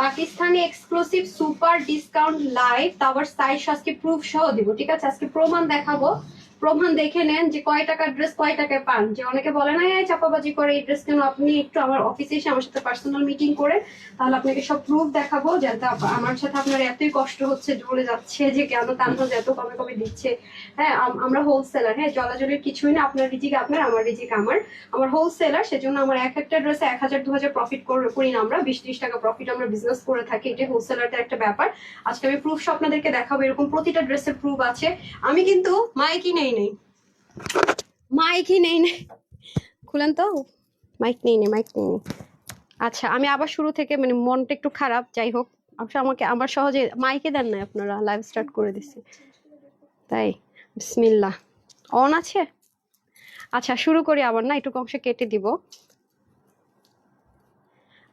Pakistani exclusive super discount live, তারপর size আজকে proof সহ দিব, ঠিক আছে? আজকে প্রমাণ দেখাবো, প্রমাণ দেখে নেন যে কয় টাকার ড্রেস কয় টাকায় পান। যে অনেকে বলে না এই চাপাবাজি করে এই ড্রেস কেন, আপনি একটু আমার অফিসে এসে আমার সাথে পার্সোনাল মিটিং করে তাহলে আপনাকে সব প্রুফ দেখাবো। যাতে আমার সাথে আপনার এতই কষ্ট হচ্ছে, জ্বলে যাচ্ছে যে কেন তানহাজ এত কমে কমে দিচ্ছে। হ্যাঁ, আমরা হোলসেলার, হ্যাঁ জলাজলের কিছুই না, আপনার রিজিক আপনার, আমার রিজিক আমার। আমার হোলসেলার, সেজন্য আমার এক একটা ড্রেসে 1000-2000 প্রফিট করি না, আমরা 20-30 টাকা প্রফিট আমরা বিজনেস করে থাকি। এটা হোলসেলারদের একটা ব্যাপার। আজকে আমি প্রুফ আপনাদেরকে দেখাবো, এরকম প্রতিটা ড্রেসের প্রুফ আছে। আমি কিন্তু মাইকই নেই খুলেন তো, মাইক নেই আচ্ছা, আমি আবার শুরু থেকে, মানে মনটা একটু খারাপ, যাই হোক। আমাকে আমার সহজে মাইকে দেন না আপনারা, লাইভ স্টার্ট করে দিচ্ছি তাই। বিসমিল্লাহ, অন আছে? আচ্ছা শুরু করি আবার, না একটু অংশ কেটে দিব।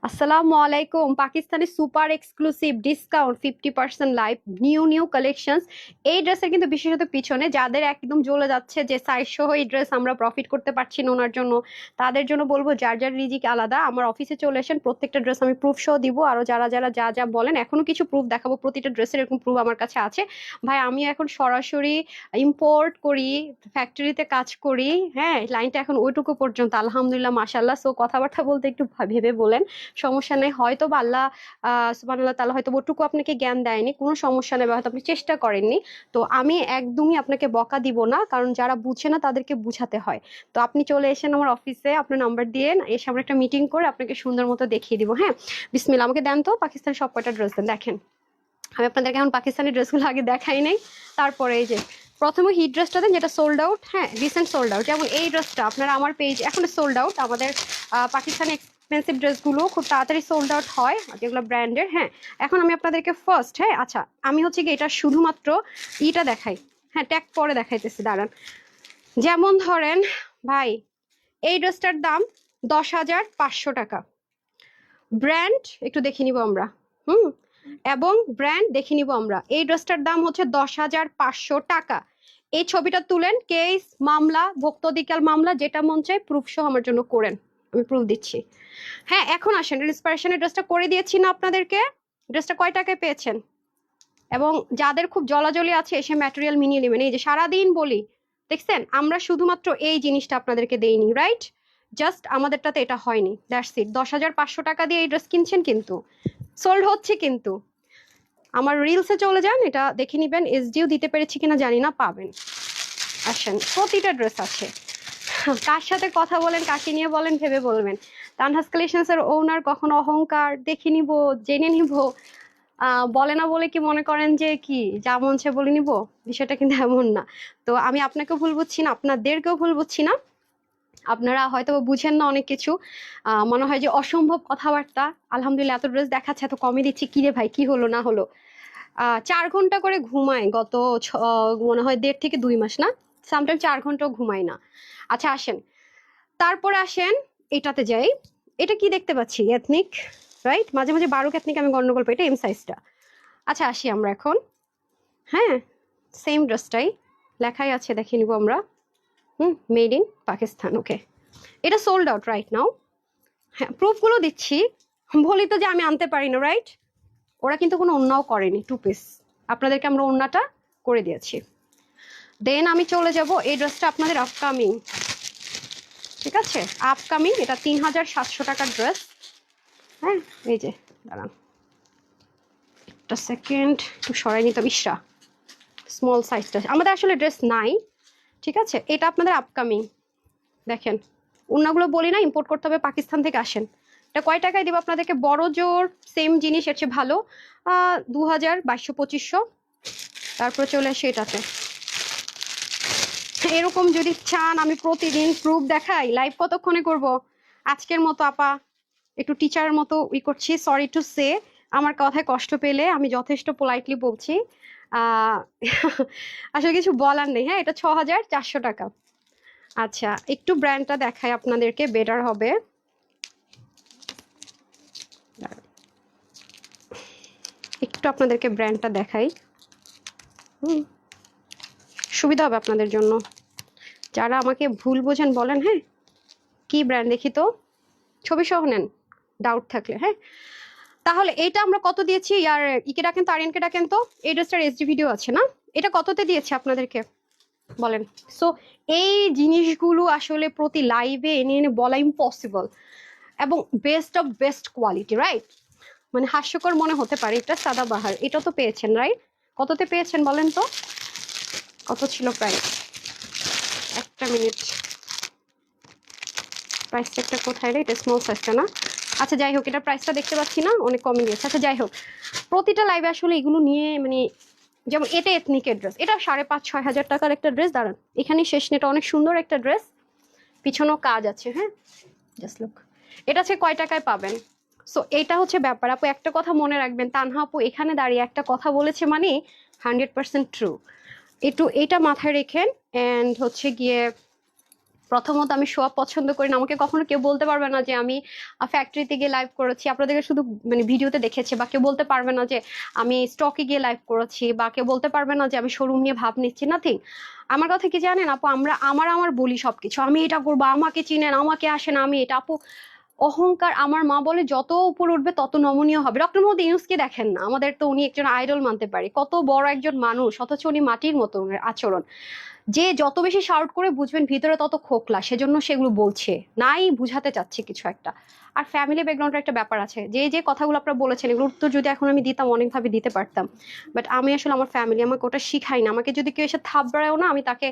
আসসালামু আলাইকুম। Pakistani super exclusive discount 50% live new collections. এই ড্রেসের কিন্তু বিশেষত পিছনে যাদের একদম জ্বলে যাচ্ছে যে সাইজ সহ এই ড্রেস আমরা প্রফিট করতে পারছি না ওনার জন্য, তাদের জন্য বলবো যার যার রিজিক আলাদা, আমার অফিসে চলে আসেন, প্রত্যেকটা ড্রেস আমি প্রুফ সহ দিব। আরো যারা যারা যা বলেন এখনো কিছু প্রুফ দেখাবো, প্রতিটা ড্রেসের এরকম প্রুফ আমার কাছে আছে। ভাই আমি এখন সরাসরি ইম্পোর্ট করি, ফ্যাক্টরিতে কাজ করি, হ্যাঁ লাইনটা এখন ওইটুকু পর্যন্ত, আলহামদুলিল্লাহ মাশাআল্লাহ। সো কথাবার্তা বলতে একটু ভেবে বলেন, সমস্যা নেই। হয়তো বা আল্লাহ সুবহানাল্লাহ তাআলা হয়তো ওটুকু আপনাকে জ্ঞান দেয়নি, কোনো সমস্যা নেই, হয়তো আপনি চেষ্টা করেননি। তো আমি একদমই আপনাকে বকা দিব না, কারণ যারা বুঝে না তাদেরকে বুঝাতে হয়। তো আপনি চলে এসেন আমার অফিসে, আপনার নাম্বার দিয়ে এসে আমরা একটা মিটিং করে আপনাকে সুন্দর মতো দেখিয়ে দিব। হ্যাঁ বিসমিল্লাহ, আমাকে দেন তো পাকিস্তানের সব কয়টা ড্রেস দেন। দেখেন আমি আপনাদেরকে এখন পাকিস্তানি ড্রেসগুলো আগে দেখাই নাই, তারপরে এই যে প্রথমে হিট ড্রেসটা দেন যেটা সোল্ড আউট, হ্যাঁ রিসেন্ট সোল্ড আউট। যেমন এই ড্রেসটা আপনারা আমার পেজ এখন সোল্ড আউট। আমাদের পাকিস্তানি এক্সপেন্সিভ ড্রেসগুলো খুব তাড়াতাড়ি সোল্ড আউট হয়, যেগুলো ব্র্যান্ডের। হ্যাঁ এখন আমি আপনাদেরকে ফার্স্ট, হ্যাঁ আচ্ছা আমি হচ্ছে কি এটা শুধুমাত্র ইটা দেখাই, হ্যাঁ ট্যাগ পরে দেখাইতেছি, দাঁড়ান। যেমন ধরেন ভাই এই ড্রেসটার দাম 10,500 টাকা, ব্র্যান্ড একটু দেখে নিব আমরা, এবং ব্র্যান্ড দেখে নিব আমরা। এই ড্রেসটার দাম হচ্ছে 10,500 টাকা। এই ছবিটা তুলেন, কেস মামলা ভোক্তাধিকার মামলা যেটা মন চায় প্রুফ সহ আমার জন্য করেন, আমি প্রুফ দিচ্ছি। হ্যাঁ এখন আসেন, ইন্সপিরেশনের ড্রেসটা করে দিয়েছি না আপনাদেরকে? ড্রেসটা কয় টাকায় পেয়েছেন? এবং যাদের খুব জলাজলি আছে এসে ম্যাটেরিয়াল মিনিয়ে নেবেন। এই যে সারাদিন বলি, দেখছেন আমরা শুধুমাত্র এই জিনিসটা আপনাদেরকে দেইনি, রাইট? জাস্ট আমাদেরটাতে এটা হয়নি, দ্যাটস ইট। 10,500 টাকা দিয়ে এই ড্রেস কিনছেন, কিন্তু সোল্ড হচ্ছে। কিন্তু আমার রিলসে চলে যান, এটা দেখে নিবেন, এসডিও দিতে পেরেছি কিনা জানি না, পাবেন। আসেন, প্রতিটা ড্রেস আছে। কার সাথে কথা বলেন, কাকে নিয়ে বলেন ভেবে বলবেন। তানহাজ কালেকশনস এর ওনার কখনো অহংকার দেখে নিব, জেনে নিব বলে না বলে কি মনে করেন যে কি যা মন চায় বলে নিব? বিষয়টা কিন্তু এমন না। তো আমি আপনাকেও ভুল বুঝছি না, আপনাদেরকেও ভুল বুঝছি না। আপনারা হয়তো বুঝেন না অনেক কিছু, মনে হয় যে অসম্ভব কথাবার্তা। আলহামদুলিল্লাহ এত ড্রেস দেখাচ্ছে, এত কমে দিচ্ছি, কি রে ভাই কি হলো না হলো। 4 ঘন্টা করে ঘুমায় গত মনে হয় 1.5 থেকে 2 মাস, না সামটাইম 4 ঘন্টাও ঘুমাই না। আচ্ছা আসেন, তারপরে আসেন এটাতে যাই। এটা কি দেখতে পাচ্ছি? Ethnic, right? মাঝে মাঝে বারুক এথনিক আমি গন্ডগোল পাই, এটা এম সাইজটা। আচ্ছা আসি আমরা এখন, হ্যাঁ সেম ড্রেসটাই লেখাই আছে, দেখে নিব আমরা। মেড ইন পাকিস্তান, ওকে। এটা সোল্ড আউট রাইট নাও। হ্যাঁ প্রুফগুলো দিচ্ছি, বলি তো যে আমি আনতে পারি না, রাইট? ওরা কিন্তু কোনো অন্যাও করেনি, 2 পিস আপনাদেরকে আমরা অন্যটা করে দিয়েছি। দেন আমি চলে যাব, এই ড্রেসটা আপনাদের আপকামিং, ঠিক আছে আপকামিং। এটা 3,700 টাকার ড্রেস। হ্যাঁ এই যে দাঁড়ান একটা সেকেন্ড, একটু সরাই নিতে বিশ্রা, স্মল সাইজটা আমাদের আসলে ড্রেস নাই, ঠিক আছে? এটা আপনাদের আপকামিং। দেখেন অন্যগুলো বলি না ইম্পোর্ট করতে হবে পাকিস্তান থেকে, আসেন। এটা কয় টাকায় দিব আপনাদেরকে? বড় জোর সেম জিনিস এর চেয়ে ভালো 2,000, 2,200, 2,500। তারপর চলে আসে এটাতে। এরকম যদি চান আমি প্রতিদিন প্রুফ দেখাই, লাইভ কতক্ষণে করব? আজকের মতো আপা একটু টিচারের মতো করছি, সরি টু সে। আমার কথায় কষ্ট পেলে আমি যথেষ্ট পোলাইটলি বলছি, আহ আসলে কিছু বলার নেই। হ্যাঁ এটা 6,400 টাকা। আচ্ছা একটু ব্র্যান্ডটা দেখাই আপনাদেরকে, বেটার হবে। একটু আপনাদেরকে ব্র্যান্ডটা দেখাই, সুবিধা হবে আপনাদের জন্য। যারা আমাকে ভুল বোঝেন বলেন, হ্যাঁ কি ব্র্যান্ড দেখি তো, ছবি সহ নেন ডাউট থাকলে। হ্যাঁ তাহলে এইটা আমরা কত দিয়েছি? আর ইকে ডাকেন তো, আরিয়ানকে ডাকেন তো। এই ড্রেসটার এসডি ভিডিও আছে না? এটা কততে দিয়েছে আপনাদেরকে বলেন? সো এই জিনিসগুলো আসলে প্রতি লাইভে এনে এনে বলা ইম্পসিবল, এবং best of best quality, right? মানে হাস্যকর মনে হতে পারে এটা সাদাবাহার, এটা তো পেয়েছেন রাইট? কততে পেয়েছেন বলেন তো? কত ছিল প্রাইস? একটা মিনিট, প্রাইস একটা কোথায় রে? এটা স্মল সাইজটা না? আচ্ছা যাই হোক, এটা প্রাইসটা দেখতে পাচ্ছি না, অনেক কমে গিয়েছে। আচ্ছা যাই হোক, প্রতিটা লাইভে আসলে এগুলো নিয়ে মানে, যেমন এটা এথনিকের ড্রেস, এটা 5,500-6,000 টাকার একটা ড্রেস। দাঁড়ান, এখানেই শেষ নেই, এটা অনেক সুন্দর একটা ড্রেস, পিছনেও কাজ আছে। হ্যাঁ, জাস্ট লুক। এটা হচ্ছে কয় টাকায় পাবেন? সো এইটা হচ্ছে ব্যাপার আপু। একটা কথা মনে রাখবেন, তানহা আপু এখানে দাঁড়িয়ে একটা কথা বলেছে মানে 100% ট্রু। একটু এটা মাথায় রেখেন। অ্যান্ড হচ্ছে গিয়ে, প্রথমত আমি শো আপ পছন্দ করি না। আমাকে কখনো কেউ বলতে পারবে না যে আমি ফ্যাক্টরিতে গিয়ে লাইভ করেছি, আপনাদেরকে শুধু মানে ভিডিওতে দেখেছে, বা কেউ বলতে পারবে না যে আমি স্টকে গিয়ে লাইভ করেছি, বা কেউ বলতে পারবে না যে আমি শোরুম নিয়ে ভাব নিচ্ছি, নাথিং। আমার কথা কি জানেন আপু, আমার বলি সবকিছু, আমি এটা করবো, আমাকে চিনেন, আমাকে আসেন, আমি এটা। আপু অহংকার, আমার মা বলে যত উপর উঠবে তত নমনীয় হবে। ডক্টর মোহাম্মদ ইউনূসকে দেখেন না, আমাদের তো উনি একজন আইডল মানতে পারি, কত বড় একজন মানুষ, অথচ উনি মাটির মতো ওনার আচরণ। যে যত বেশি শাউট করে বুঝবেন ভিতরে তত খোকলা, সেজন্য সেগুলো বলছে, নাই বুঝাতে চাচ্ছে কিছু একটা। আর ফ্যামিলি ব্যাকগ্রাউন্ডের একটা ব্যাপার আছে, যে যে কথাগুলো আপনারা বলেছেন এগুলোর উত্তর যদি এখন আমি দিতাম অনেকভাবে দিতে পারতাম, বাট আমি আসলে, আমার ফ্যামিলি আমাকে ওটা শিখাই না। আমাকে যদি কেউ এসে থাপড়ায়ও না, আমি তাকে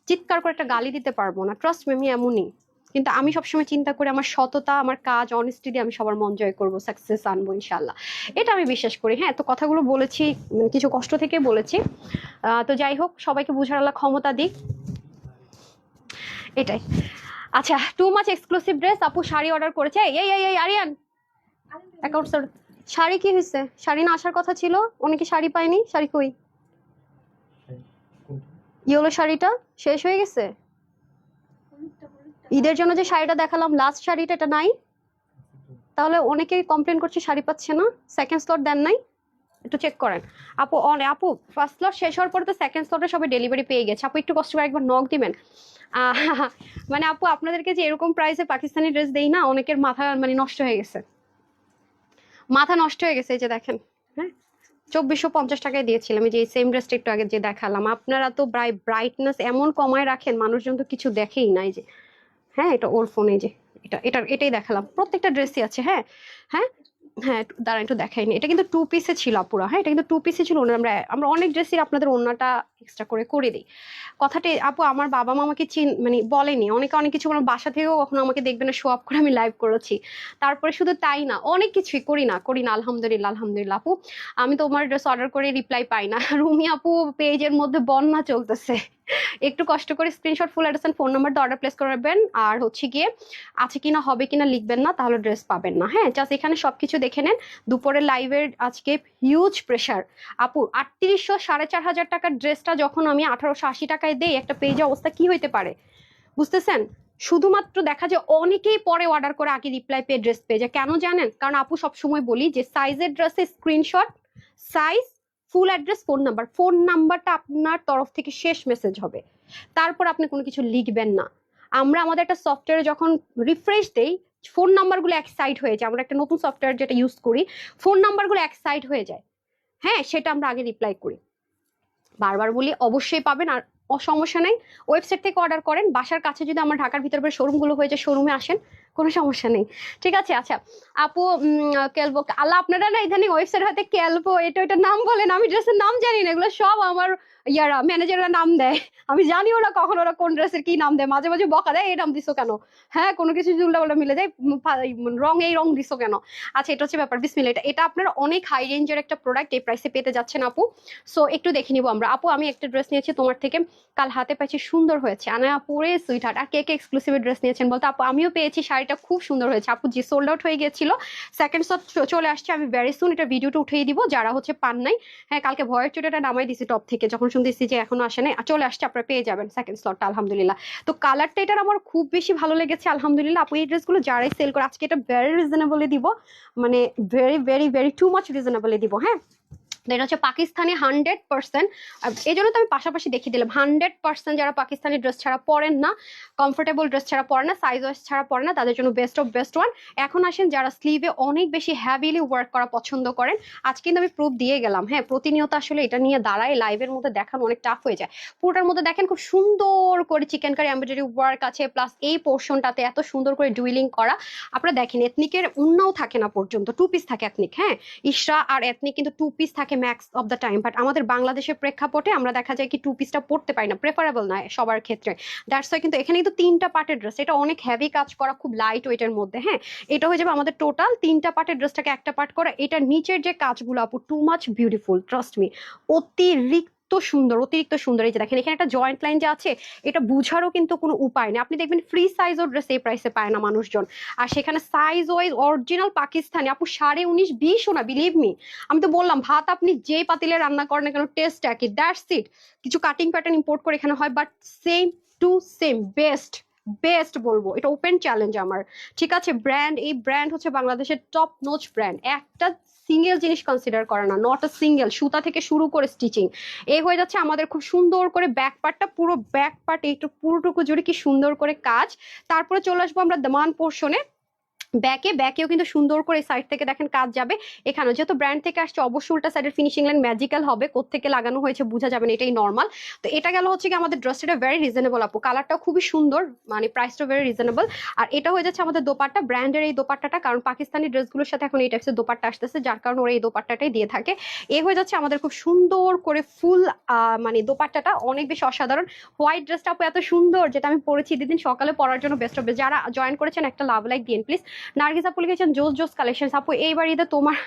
চিৎকার করে একটা গালি দিতে পারবো না, ট্রাস্ট মি, আমি এমনই। কিন্তু আমি সবসময় চিন্তা করি আমার সততা, আমার কাজ, অনেস্টি দিয়ে আমি সবার মন জয় করবো, সাকসেস আনবো ইনশাল্লাহ, এটা আমি বিশ্বাস করি। হ্যাঁ, তো কথাগুলো বলেছি মানে কিছু কষ্ট থেকে বলেছি। তো যাই হোক, সবাইকে বুঝার আল্লাহ ক্ষমতা দিক, এটাই। আচ্ছা, টু মাচ এক্সক্লুসিভ ড্রেস। আপু শাড়ি অর্ডার করেছে। এই আরিয়ান, অ্যাকাউন্ট শাড়ি কি হয়েছে? শাড়ি না আসার কথা ছিল, অনেকে শাড়ি পায়নি। শাড়ি কই? ইয়েলো শাড়িটা শেষ হয়ে গেছে। ঈদের জন্য যে শাড়িটা দেখালাম লাস্ট শাড়িটা, এটা নাই। তাহলে অনেকে কমপ্লেন করছে শাড়ি পাচ্ছে না, সেকেন্ড স্লট দেন নাই, একটু চেক করেন। আপু আপু ফার্স্ট স্লট শেষ হওয়ার পরে তো সেকেন্ড স্লটে সবাই ডেলিভারি পেয়ে গেছে। আপু একটু কষ্ট করে একবার নক দিবেন। মানে আপু আপনাদেরকে যে এরকম প্রাইসে পাকিস্তানি ড্রেস দেই না, অনেকের মাথা মানে নষ্ট হয়ে গেছে, মাথা নষ্ট হয়ে গেছে। এই যে দেখেন, হ্যাঁ 2450 টাকায় দিয়েছিলাম, এই যে সেম ড্রেসটা একটু আগে যে দেখালাম। আপনারা তো ব্রাইটনেস এমন কমায় রাখেন, মানুষজন তো কিছু দেখেই নাই। যে হ্যাঁ, এটা ওর ফোনে, যে এটাই দেখালাম, প্রত্যেকটা ড্রেসই আছে। হ্যাঁ হ্যাঁ হ্যাঁ, দাঁড়ান একটু দেখাইনি। এটা কিন্তু টু পিসে ছিল আপুরা। হ্যাঁ, এটা কিন্তু টু পিসে ছিল। আমরা অনেক ড্রেসই আপনাদের ওড়নাটা এক্সট্রা করে দিই। কথাটি আপু, আমার বাবা মা আমাকে মানে বলেনি, অনেকে অনেক কিছু, আমার বাসা থেকেও কখনো আমাকে দেখবে না শো আপ করে আমি লাইভ করেছি। তারপরে শুধু তাই না, অনেক কিছুই করি না আলহামদুলিল্লাহ আপু। আমি তোমার ড্রেস অর্ডার করে রিপ্লাই পাই না। রুমি আপু পেজের মধ্যে বন্যা চলতেছে, একটু কষ্ট করে screenshot, full address, phone number দিয়ে অর্ডার প্লেস করবেন। আর হচ্ছে গিয়ে আছে কিনা হবে কিনা লিখবেন না, তাহলে ড্রেস পাবেন না। হ্যাঁ, জাস্ট এখানে সবকিছু দেখে নেন। দুপুরের লাইভের আজকে হিউজ প্রেশার আপু। 3800 4,500 টাকার ড্রেসটা যখন আমি 1880 টাকায় দেই, একটা পেজে অবস্থা কি হইতে পারে বুঝতেছেন? শুধুমাত্র দেখা যায় অনেকেই পরে অর্ডার করে আগে রিপ্লাই পেয়ে ড্রেস পেয়ে যায়। কেন জানেন? কারণ আপু সবসময় বলি যে সাইজের ড্রেসে screenshot, size, full address, phone নাম্বারটা আপনার তরফ থেকে শেষ মেসেজ হবে, তারপর আপনি কোনো কিছু লিখবেন না। আমরা আমাদের একটা সফটওয়্যারে যখন রিফ্রেশ দেই, ফোন নাম্বারগুলো এক সাইড হয়ে যায়। আমরা একটা নতুন সফটওয়্যার যেটা ইউজ করি, ফোন নাম্বারগুলো এক সাইড হয়ে যায়। হ্যাঁ, সেটা আমরা আগে রিপ্লাই করি। বারবার বলি, অবশ্যই পাবেন। আর সমস্যা নেই, ওয়েবসাইট থেকে অর্ডার করেন। বাসার কাছে যদি আমার ঢাকার ভিতরে শোরুমগুলো হয়ে যায়, শোরুমে আসেন, কোনো সমস্যা নেই। ঠিক আছে। আচ্ছা আপু, কেলবো আল্লাহ, আপনারা না ইদানিং ওয়েবসাইট হয়তো কেলবো এটা নাম বলেন, আমি ড্রেসের নাম জানি না। এগুলো সব আমার ম্যানেজাররা নাম দেয়, আমি জানিও না কখন ওরা কোন ড্রেসের কি নাম দেয়। মাঝে মাঝে বকা দেয়, এই নাম দিছো কেন? হ্যাঁ, কোনো কিছু উল্টা মিলে যায়, এই রং দিছো কেন? আচ্ছা, এটা হচ্ছে ব্যাপার। বিসমিল্লাহ, এটা আপনার অনেক হাই রেঞ্জের একটা প্রোডাক্ট, এই প্রাইসে পেতে যাচ্ছেন আপু। সো একটু দেখে নিবো আমরা। আপু আমি একটা ড্রেস নিয়েছি তোমার থেকে, কাল হাতে পাইছি, সুন্দর হয়েছে। আনা পরে সুইট হার্ট। আর কে কে এক্সক্লুসিভ ড্রেস নিয়েছেন বলতো? আপু আমিও পেয়েছি, শাড়িটা খুব সুন্দর হয়েছে আপু। যে সোল্ড আউট হয়ে গিয়েছিল, সেকেন্ড শট চলে আসছে। আমি ভেরি সুন এটা ভিডিওটা উঠিয়ে দিব, যারা হচ্ছে পান নাই। হ্যাঁ, কালকে ভয়ের চুটিটা নামাই দিছি টপ থেকে, যখন শুনতেছি যে এখনো আসে নাই, চলে আসছে, আপনারা পেয়ে যাবেন সেকেন্ড স্লটটা আলহামদুলিল্লাহ। তো কালারটা এটার আমার খুব বেশি ভালো লেগেছে আলহামদুলিল্লাহ। আপু এই ড্রেসগুলো যারাই সেল করে, আজকে এটা ভেরি রিজনেবলি দিব, মানে very very very too much reasonably দিব। হ্যাঁ, এটা হচ্ছে পাকিস্তানি 100%। এই জন্য তো আমি পাশাপাশি দেখিয়ে দিলাম 100% যারা পাকিস্তানি ড্রেস ছাড়া পরেন না, কমফোর্টেবল ড্রেস ছাড়া পরে না, সাইজ ওয়াইজ ছাড়া পরে না, তাদের জন্য বেস্ট অফ বেস্ট ওয়ান। এখন আসেন যারা স্লিভে অনেক বেশি হ্যাভিলি ওয়ার্ক করা পছন্দ করেন, আজ কিন্তু আমি প্রুফ দিয়ে গেলাম। হ্যাঁ, প্রতিনিয়ত আসলে এটা নিয়ে দাঁড়ায় লাইভের মধ্যে দেখানো অনেক টাফ হয়ে যায়। পুরোটার মধ্যে দেখেন খুব সুন্দর করে চিকেন কারি এমব্রয়ডারি ওয়ার্ক আছে, প্লাস এই পোর্শনটাতে এত সুন্দর করে ডুইলিং করা। আপনারা দেখেন এথনিকের উন্নাও থাকে না পর্যন্ত, 2 পিস থাকে এথনিক। হ্যাঁ, ইশরা আর এথনিক কিন্তু 2 পিস থাকে max of the time, but আমাদের বাংলাদেশের প্রেক্ষাপটে আমরা দেখা যায় কি 2 পিসটা পড়তে পারি না, প্রেফারেবল নয় সবার ক্ষেত্রে। দ্যাটস ওয়াই কিন্তু এখানে কিন্তু 3টা পার্টের ড্রেস, এটা অনেক হেভি কাজ করা, খুব লাইট ওয়েটের মধ্যে। হ্যাঁ, এটা হয়ে যাবে আমাদের টোটাল 3টা পার্টের ড্রেসটাকে একটা পার্ট করা। এটার নিচের যে কাজগুলো আপু too much beautiful, trust me, অতিরিক্ত সুন্দর, অতিরিক্ত সুন্দর। এই যে দেখেন এখানে একটা জয়েন্ট লাইন যে আছে, এটা বুঝারও কিন্তু কোনো উপায় নেই। আপনি দেখবেন ফ্রি সাইজও ড্রেস এই প্রাইসে পায় না মানুষজন, আর সেখানে সাইজ ওয়াইজ অরিজিনাল পাকিস্তানি আপু 19.5 20ও না, বিলিভ মি। আমি তো বললাম ভাত আপনি যেই পাতিলে রান্না করেন না কেন টেস্ট একই, দ্যাটস ইট। কিছু কাটিং প্যাটার্ন ইম্পোর্ট করে এখানে হয়, but same to same, best best বলবো, এটা ওপেন চ্যালেঞ্জ আমার। ঠিক আছে, ব্র্যান্ড, এই ব্র্যান্ড হচ্ছে বাংলাদেশের টপ নোচ ব্র্যান্ড। একটা সিঙ্গেল জিনিস কনসিডার করে না, নট আ সিঙ্গেল, সুতা থেকে শুরু করে স্টিচিং। এই হয়ে যাচ্ছে আমাদের খুব সুন্দর করে ব্যাক পার্টটা, পুরো ব্যাক পার্ট এইটু পুরোটুকু জুড়ে কি সুন্দর করে কাজ। তারপরে চলে আসবো আমরা দামান পোর্শনে। ব্যাকেও কিন্তু সুন্দর করে সাইড থেকে দেখেন কাজ যাবে। এখানে যেহেতু ব্র্যান্ড থেকে আসছে, অবশ্যই উল্টা সাইডের ফিনিশিং লাইন ম্যাজিক্যাল হবে, কোত্থেকে লাগানো হয়েছে বোঝা যাবে না, এটাই নর্মাল। তো এটা গেল হচ্ছে কি আমাদের ড্রেসটা ভেরি রিজনেবল আপু, কালারটাও খুবই সুন্দর, মানে প্রাইসটাও ভেরি রিজনেবল। আর এটা হয়ে যাচ্ছে আমাদের দোপাট্টা, ব্র্যান্ডের এই দোপাট্টাটা, কারণ পাকিস্তানি ড্রেসগুলোর সাথে এখন এই টাইপসের দোপাট্টা আসতেছে, যার কারণে ওরা এই দোপাট্টাটাই দিয়ে থাকে। এ হয়ে যাচ্ছে আমাদের খুব সুন্দর করে ফুল, মানে দোপাট্টাটা অনেক বেশি অসাধারণ। হোয়াইট ড্রেসটা আপু এত সুন্দর, যেটা আমি পরেছি দিন সকালে পরার জন্য বেস্ট হবে। যারা জয়েন করেছেন একটা লাভ লাইক দিন প্লিজ। নার্গিস আপু লিখেছেন জোস জোস কালেকশন। আপু এইবার ঈদে তোমার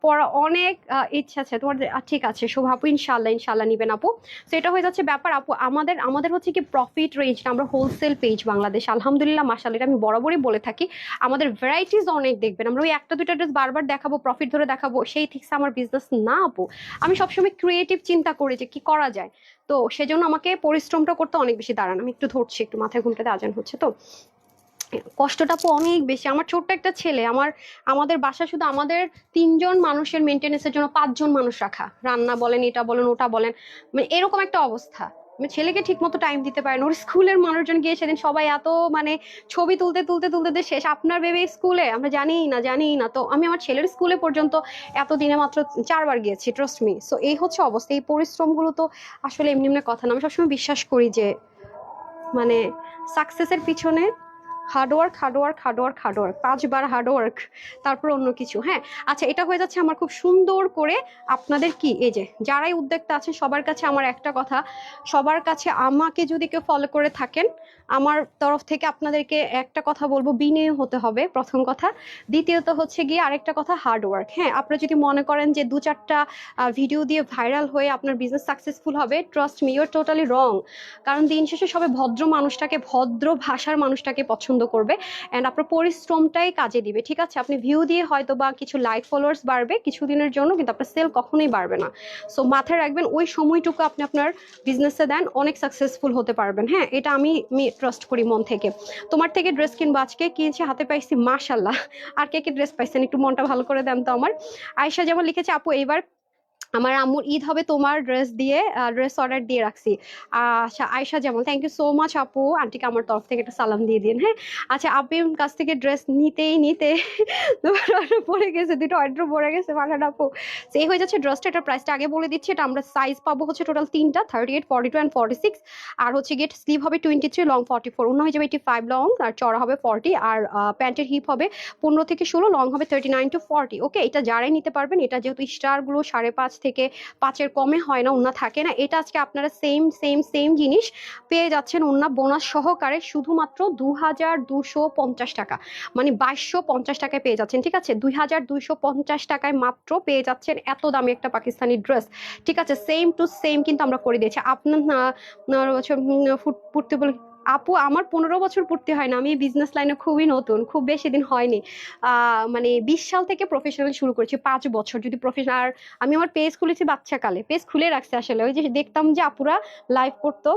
পড়া অনেক ইচ্ছা আছে তোমার, ঠিক আছে শুভ আপু, ইনশাল্লাহ ইনশাল্লাহ নিবেন আপু। তো এটা হয়ে যাচ্ছে ব্যাপার আপু। আমাদের আমাদের হচ্ছে কি প্রফিট রেঞ্জ না, আমরা হোলসেল পেজ বাংলাদেশ, আলহামদুলিল্লাহ মাশাআল্লাহ, এটা আমি বরাবরই বলে থাকি। আমাদের ভ্যারাইটিস অনেক দেখবেন, আমরা ওই একটা দুইটা ড্রেস বারবার দেখাবো, প্রফিট ধরে দেখাবো, সেই ঠিক আমার বিজনেস না আপু। আমি সবসময় ক্রিয়েটিভ চিন্তা করি যে কি করা যায়, তো সেজন্য আমাকে পরিশ্রমটা করতে অনেক বেশি দাঁড়ান। আমি একটু ধরছি, একটু মাথায় ঘুমটাতে আজান হচ্ছে, তো কষ্টটা তো অনেক বেশি। আমার ছোট্ট একটা ছেলে, আমাদের বাসা শুধু আমাদের 3জন মানুষের মেনটেনেন্সের জন্য 5জন মানুষ রাখা, রান্না বলেন, এটা বলেন, ওটা বলেন, মানে এরকম একটা অবস্থা। আমি ছেলেকে ঠিক মতো টাইম দিতে পারি না। ওর স্কুলের মানুষজন গিয়ে সেদিন সবাই এত মানে ছবি তুলতে তুলতে তুলতে দিয়ে শেষ, আপনার বেবি স্কুলে, আমরা জানি না। তো আমি আমার ছেলের স্কুলে পর্যন্ত এত দিনে মাত্র 4বার গিয়েছি, ট্রাস্ট মি। সো এই হচ্ছে অবস্থা। এই পরিশ্রমগুলো তো আসলে এমনি এমনি কথা না। আমি সবসময় বিশ্বাস করি যে মানে সাকসেসের পিছনে হার্ডওয়ার্ক হার্ডওয়ার্ক হার্ডওয়ার্ক হার্ডওয়ার্ক, 5বার হার্ডওয়ার্ক, তারপর অন্য কিছু। হ্যাঁ, আচ্ছা, এটা হয়ে যাচ্ছে আমার খুব সুন্দর করে আপনাদের কি, এই যে যারাই উদ্যোক্তা আছেন সবার কাছে আমার একটা কথা, সবার কাছে আমাকে যদি কেউ ফলো করে থাকেন, আমার তরফ থেকে আপনাদেরকে একটা কথা বলবো, বিনয়ী হতে হবে প্রথম কথা। দ্বিতীয়ত হচ্ছে গিয়ে আরেকটা কথা, হার্ডওয়ার্ক। হ্যাঁ, আপনারা যদি মনে করেন যে 2-4টা ভিডিও দিয়ে ভাইরাল হয়ে আপনার বিজনেস সাকসেসফুল হবে, trust me, you are totally wrong. কারণ দিন শেষে সবাই ভদ্র মানুষটাকে, ভদ্র ভাষার মানুষটাকে পছন্দ করবে, এন্ড আপনার পরিশ্রমটাই কাজে দিবে। ঠিক আছে, আপনি ভিউ দিয়ে হয়তো বা কিছু লাইক ফলোয়ার্স বাড়বে কিছুদিনের জন্য, কিন্তু আপনার সেল কখনোই বাড়বে না। সো মাথায় রাখবেন, ওই সময়টুকু আপনি আপনার বিজনেসে দেন, অনেক সাকসেসফুল হতে পারবেন। হ্যাঁ, এটা আমি ট্রাস্ট করি মন থেকে। তোমার থেকে ড্রেস কিনবো, আজকে কিনছি, হাতে পাইছি, মাশাল্লাহ। আর কে কে ড্রেস পাইছেন একটু মনটা ভালো করে দেন তো আমার। আয়শা যেমন লিখেছে, আপু এইবার আমার আম্মুর ঈদ হবে তোমার ড্রেস দিয়ে, ড্রেস অর্ডার দিয়ে রাখছি। আচ্ছা, আয়শা যেমন, থ্যাংক ইউ সো মাচ আপু, আন্টিকে আমার তরফ থেকে একটা সালাম দিয়ে দিন। হ্যাঁ, আচ্ছা, আপির কাছ থেকে ড্রেস নিতেই নিতে তোমার অর্ডার পড়ে গেছে, 2টা অর্ডার পড়ে গেছে মাখান আপু। সেই হয়ে যাচ্ছে ড্রেসটা, এটা প্রাইসটা আগে বলে দিচ্ছি। এটা আমরা সাইজ পাবো হচ্ছে টোটাল 3টা, 38, 42 অ্যান্ড 46। আর হচ্ছে গেট স্লিভ হবে 23, লং 44, অন্য হয়ে যাবে 85 লং, আর চড়া হবে 40, আর প্যান্টের হিপ হবে 15 থেকে 16, লং হবে 39 to 40। ওকে, এটা যারাই নিতে পারবেন। এটা যেহেতু স্টারগুলো 5.5 থেকে 5-এর কমে হয় না, ওন্না থাকে না। এটা আজকে আপনারা সেম সেম সেম জিনিস পেয়ে যাচ্ছেন ওন্না বোনাস সহকারে শুধুমাত্র 2250 টাকা, মানে 2250 টাকায় পেয়ে যাচ্ছেন। ঠিক আছে, 2250 টাকায় মাত্র পেয়ে যাচ্ছেন এত দামি একটা পাকিস্তানি ড্রেস। ঠিক আছে, সেম টু সেম কিন্তু আমরা করে দিয়েছি। আপনার পড়তে বলে আপু, আমার 15 বছর পূর্তি হয় না, আমি বিজনেস লাইনে খুবই নতুন, খুব বেশি দিন হয়নি। মানে 20 সাল থেকে প্রফেশনাল শুরু করেছি, 5 বছর যদি প্রফেশনাল। আর আমি আমার পেজ খুলেছি বাচ্চাকালে, পেজ খুলে রাখছি আসলে, ওই যে দেখতাম যে আপুরা লাইভ করতো,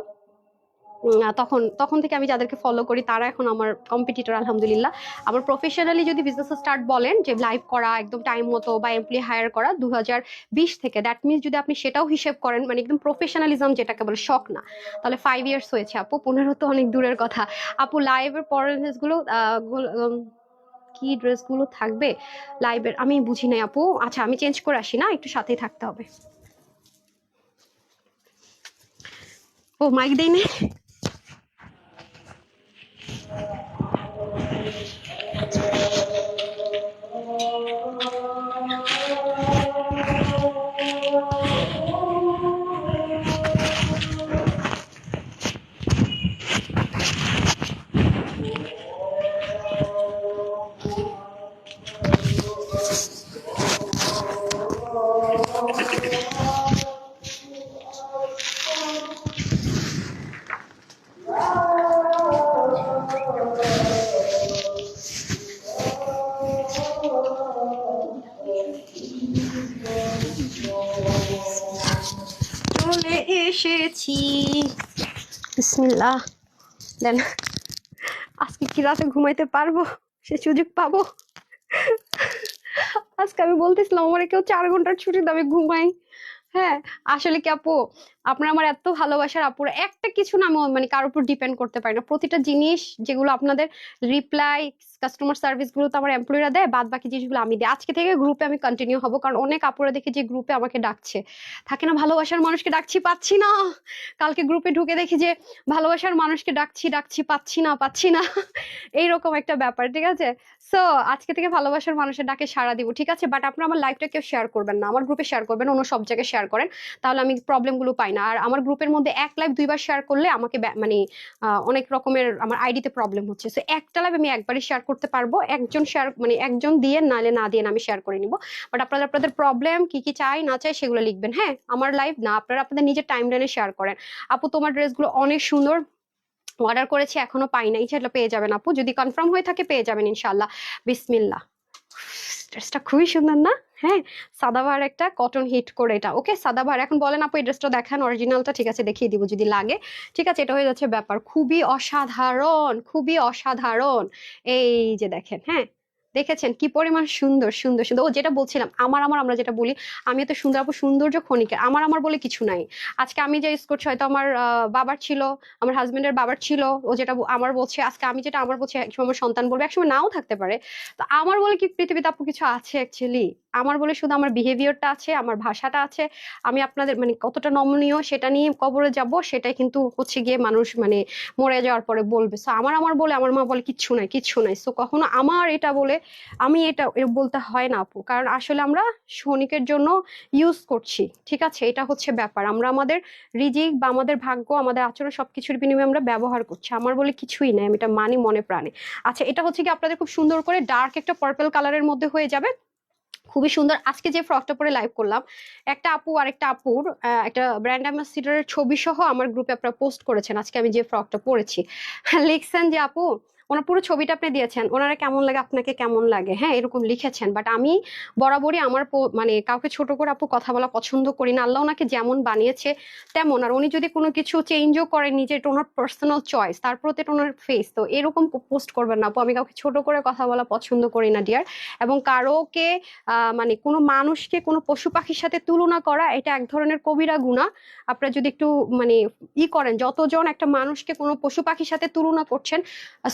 তখন তখন থেকে আমি যাদেরকে ফলো করি তারা এখন আমার কম্পিটিটর আলহামদুলিল্লাহ। আমার প্রফেশনালি যদি বিজনেস স্টার্ট বলেন যে লাইভ করা একদম টাইম মতো বা এমপ্লয়ি হায়ার করা 2020 থেকে, দ্যাট মিনস যদি আপনি সেটাও হিসেব করেন মানে একদম প্রফেশনালিজম যেটাকে বলে, শখ না, তাহলে 5 ইয়ার্স হয়েছে আপু। 15 তো অনেক দূরের কথা আপু। লাইভের পরের ড্রেসগুলো কি ড্রেসগুলো থাকবে লাইভের আমি বুঝি নাই আপু। আচ্ছা আমি চেঞ্জ করে আসি না, একটু সাথেই থাকতে হবে। ও মাইক দেই না। চলে এসেছি, বিসমিল্লাহ। দেন আজকে কি রাতে ঘুমাইতে পারবো, সে সুযোগ পাবো? আজকে আমি বলতেছিলাম আমার কেউ 4 ঘন্টার ছুটি দাও, আমি ঘুমাই। হ্যাঁ, আসলে কি আপু, আপনার আমার এত ভালোবাসার আপুরা, একটা কিছু না আমি মানে কারোর উপর ডিপেন্ড করতে পারি না। প্রতিটা জিনিস যেগুলো আপনাদের রিপ্লাই, কাস্টমার সার্ভিস গুলো তো আমার এমপ্লয়িরা দেয়, বাদ বাকি জিনিসগুলো আমি দিই। আজকে থেকে গ্রুপে আমি কন্টিনিউ হব, কারণ অনেক আপুরা দেখি যে গ্রুপে আমাকে ডাকছে, থাকে না ভালোবাসার মানুষকে ডাকছি পাচ্ছি না। কালকে গ্রুপে ঢুকে দেখি যে ভালোবাসার মানুষকে ডাকছি ডাকছি পাচ্ছি না পাচ্ছি না, এইরকম একটা ব্যাপার। ঠিক আছে, সো আজকে থেকে ভালোবাসার মানুষের ডাকে সাড়া দিব, ঠিক আছে? বাট আপনারা আমার লাইভটা কেউ শেয়ার করবেন না, আমার গ্রুপে শেয়ার করবেন, অন্য সব জায়গায় শেয়ার করেন, তাহলে আমি প্রবলেম গুলো পাই না। আর আমার গ্রুপের মধ্যে এক লাইভ 2বার শেয়ার করলে আমাকে মানে অনেক রকমের আমার আইডিতে প্রবলেম হচ্ছে। সো একটা লাইভ আমি একবারই শেয়ার করতে পারবো, একজন শেয়ার মানে একজন দিয়ে, নালে না দিয়ে আমি শেয়ার করে নিব। বাট আপনারা আপনাদের প্রবলেম কি কি চাই না চাই সেগুলো লিখবেন, হ্যাঁ? আমার লাইভ না, আপনারা আপনাদের নিজের টাইম লাইনে শেয়ার করেন। আপু তোমার ড্রেসগুলো অনেক সুন্দর, অর্ডার করেছি এখনো পাই নাই, সেটা পেয়ে যাবেন আপু, যদি কনফার্ম হয়ে থাকে পেয়ে যাবেন ইনশাল্লাহ। বিসমিল্লাহ, ড্রেসটা খুবই সুন্দর না? হ্যাঁ, সাদাবাহার একটা কটন হিট করে এটা। ওকে, সাদাবাহার। এখন বলেন আপু এই ড্রেসটা দেখান অরিজিনালটা, ঠিক আছে দেখিয়ে দিব যদি লাগে। ঠিক আছে, এটা হয়ে যাচ্ছে ব্যাপার, খুবই অসাধারণ, খুবই অসাধারণ। এই যে দেখেন, হ্যাঁ দেখেছেন কি পরিমাণ সুন্দর সুন্দর সুন্দর। ও যেটা বলছিলাম, আমার আমার আমরা যেটা বলি, আমি তো সুন্দর আপু, সৌন্দর্য ক্ষণিকের, আমার আমার বলে কিছু নাই। আজকে আমি যে ইউজ করছি হয়তো আমার বাবার ছিল, আমার হাজবেন্ডের বাবার ছিল, ও যেটা আমার বলছে আজকে, আমি যেটা আমার বলছি একসময় আমার সন্তান বলবে, একসময় নাও থাকতে পারে। তো আমার বলে কি পৃথিবীতে আপু কিছু আছে অ্যাকচুয়ালি? আমার বলে শুধু আমার বিহেভিয়ারটা আছে, আমার ভাষাটা আছে। আমি আপনাদের মানে কতটা নমনীয় সেটা নিয়ে কবরে যাব, সেটাই কিন্তু হচ্ছে গিয়ে মানুষ মানে মরে যাওয়ার পরে বলবে। সো আমার আমার বলে, আমার মা বলে কিচ্ছু নাই কিচ্ছু নাই। সো কখনো আমার এটা বলে আমি এটা বলতে হয় না আপু, কারণ আসলে আমরা ক্ষণিকের জন্য ইউজ করছি, ঠিক আছে? এটা হচ্ছে ব্যাপার, আমরা আমাদের রিজিক বা আমাদের ভাগ্য, আমাদের আচরণ সবকিছুর বিনিময়ে আমরা ব্যবহার করছি, আমার বলে কিছুই নাই, আমি এটা মানি মনে প্রাণে। আচ্ছা, এটা হচ্ছে কি আপনাদের খুব সুন্দর করে ডার্ক একটা পার্পল কালারের মধ্যে হয়ে যাবে, খুবই সুন্দর। আজকে যে ফ্রকটা পরে লাইভ করলাম, একটা আপু আর একটা আপুর একটা ব্র্যান্ড অ্যাম্বাসিডারের ছবি সহ আমার গ্রুপে আপনারা পোস্ট করেছেন আজকে আমি যে ফ্রকটা পরেছি। লিখছেন যে আপু, ওনার পুরো ছবিটা আপনি দিয়েছেন, ওনারা কেমন লাগে, আপনাকে কেমন লাগে, হ্যাঁ এরকম লিখেছেন। বাট আমি বরাবরই আমার মানে কাউকে ছোট করে আপু কথা বলা পছন্দ করি না। আল্লাহ ওনাকে যেমন বানিয়েছে তেমন, আর উনি যদি কোনো কিছু চেঞ্জও করেন নিজের, এটা ওনার পার্সোনাল চয়েস, তারপর তো এটা ওনার ফেস, তো এরকম পোস্ট করবেন না আপু। আমি কাউকে ছোট করে কথা বলা পছন্দ করি না ডিয়ার। এবং কারোকে মানে কোনো মানুষকে কোনো পশু পাখির সাথে তুলনা করা, এটা এক ধরনের কবিরা গুনাহ। আপনারা যদি একটু মানে করেন, যতজন একটা মানুষকে কোনো পশু পাখির সাথে তুলনা করছেন,